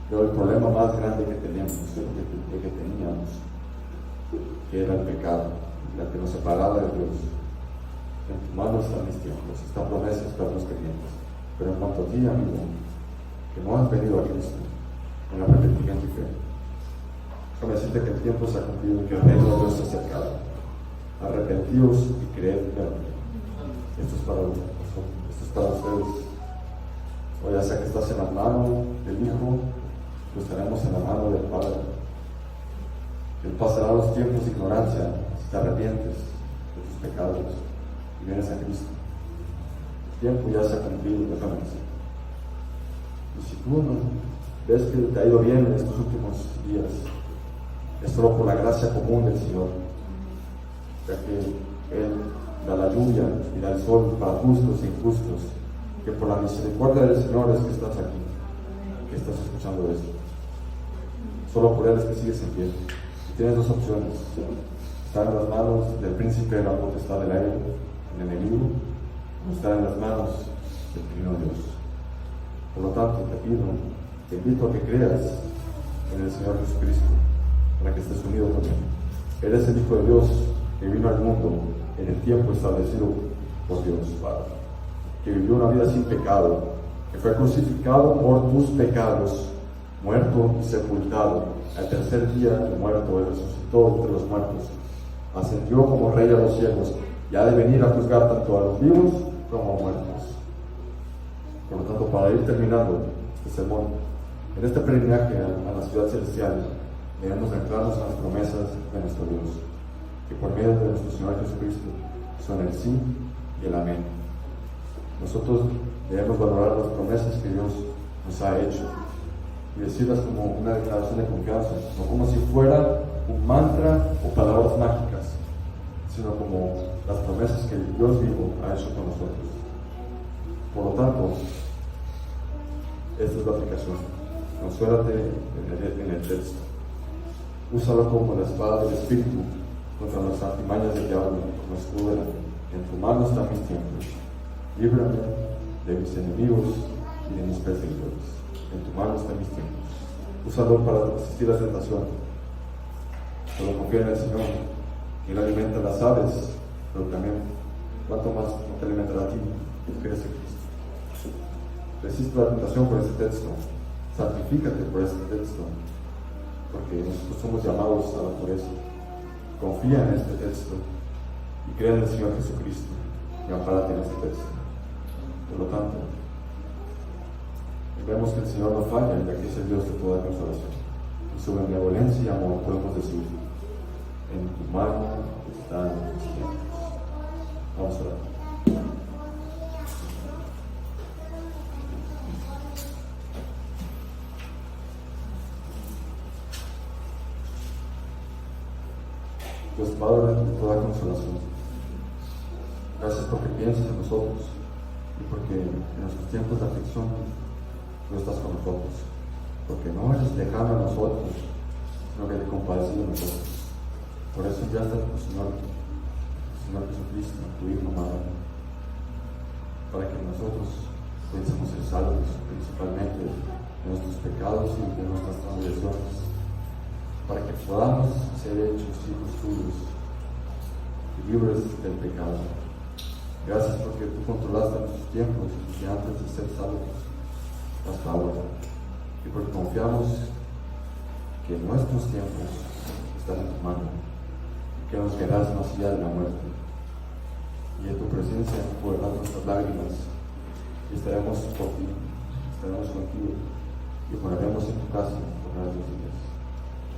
Pero el problema más grande que teníamos, que era el pecado, la que nos separaba de Dios. En tu mano están mis tiempos, esta promesa es para los creyentes. Pero en cuanto a ti, amigo, que no has venido a Cristo en arrepentimiento y fe, déjame decirte que el tiempo se ha cumplido y que el reino de Dios se ha acercado. Arrepentíos y creed en Él. Esto es para nosotros, esto es para ustedes. O ya sea que estás en la mano del Hijo, o estaremos en la mano del Padre. Él pasará los tiempos de ignorancia si te arrepientes de tus pecados y vienes a Cristo. El tiempo ya se ha cumplido, déjame decir. Y si tú no ves que te ha ido bien en estos últimos días, es solo por la gracia común del Señor, ya que Él da la lluvia y da el sol para justos e injustos, que por la misericordia del Señor es que estás aquí, que estás escuchando esto. Solo por Él es que sigues en pie. Y tienes dos opciones: estar en las manos del príncipe de la potestad del aire, el enemigo, o estar en las manos del divino Dios. Por lo tanto, te invito a que creas en el Señor Jesucristo, para que estés unido con Él. Eres el Hijo de Dios que vino al mundo en el tiempo establecido por Dios Padre, que vivió una vida sin pecado, que fue crucificado por tus pecados, muerto y sepultado. Al tercer día de muerto, Él resucitó entre los muertos, ascendió como Rey a los cielos y ha de venir a juzgar tanto a los vivos como a muertos. Por lo tanto, para ir terminando este sermón, en este peregrinaje a la ciudad celestial, debemos anclarnos a las promesas de nuestro Dios, que por medio de nuestro Señor Jesucristo son el sí y el amén. Nosotros debemos valorar las promesas que Dios nos ha hecho y decirlas como una declaración de confianza, no como si fuera un mantra o palabras mágicas, sino como las promesas que el Dios vivo ha hecho con nosotros. Por lo tanto, esta es la aplicación. Consuélate en el texto. Úsalo como la espada del Espíritu contra las artimañas del diablo, como escudo. En tu mano están mis tiempos. Líbrame de mis enemigos y de mis perseguidores. En tu mano están mis tiempos. Úsalo para resistir la tentación. Solo confía en el Señor. Él alimenta las aves, pero también, ¿cuánto más no te alimentará a ti? Crees en Cristo. Resiste la tentación por este texto. Santifícate por este texto, porque nosotros somos llamados a la pureza. Confía en este texto y cree en el Señor Jesucristo y ampárate en este texto. Por lo tanto, vemos que el Señor no falla, ya que es el Dios de toda consolación. Y su benevolencia y amor podemos decir: en tu mano están los tiempos. Vamos a orar. Dios Padre de toda consolación, gracias porque piensas en nosotros y porque en nuestros tiempos de aflicción tú estás con nosotros, porque no eres lejano a nosotros, sino que te compadeces de nosotros. Por eso enviaste a tu Señor Jesucristo, tu Hijo amado, para que nosotros pudiésemos ser salvos principalmente de nuestros pecados y de nuestras transgresiones, para que podamos ser hechos hijos tuyos y libres del pecado. Gracias porque tú controlaste nuestros tiempos desde antes de ser salvos hasta ahora, y porque confiamos que nuestros tiempos están en tu mano y que nos guiarás más allá de la muerte, y en tu presencia enjugarás nuestras lágrimas y estaremos por ti, estaremos contigo y moraremos en tu casa por largos días.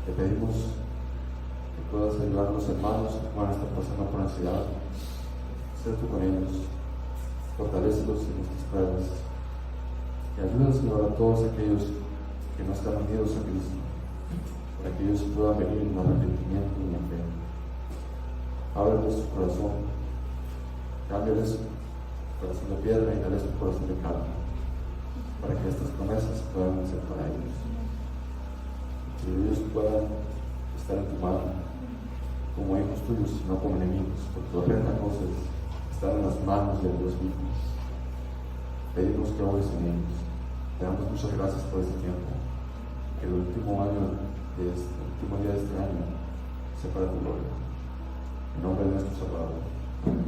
Te pedimos que puedas ayudar a los hermanos que van a estar pasando por ansiedad. Sé tú con ellos, fortalécelos en estas pruebas y ayuda, Señor, a todos aquellos que no están unidos a Cristo, para que ellos puedan venir en arrepentimiento y en fe. Ábreles su corazón, cámbiales su corazón de piedra y dales su corazón de carne, para que estas promesas puedan ser para ellos. Que ellos puedan estar en tu mano como hijos tuyos y no como enemigos, porque horrenda cosa es estar en las manos de Dios mismo. Pedimos que obres en ellos. Te damos muchas gracias por este tiempo, que el último día de este año sea para tu gloria. En nombre de nuestro Salvador. Amén.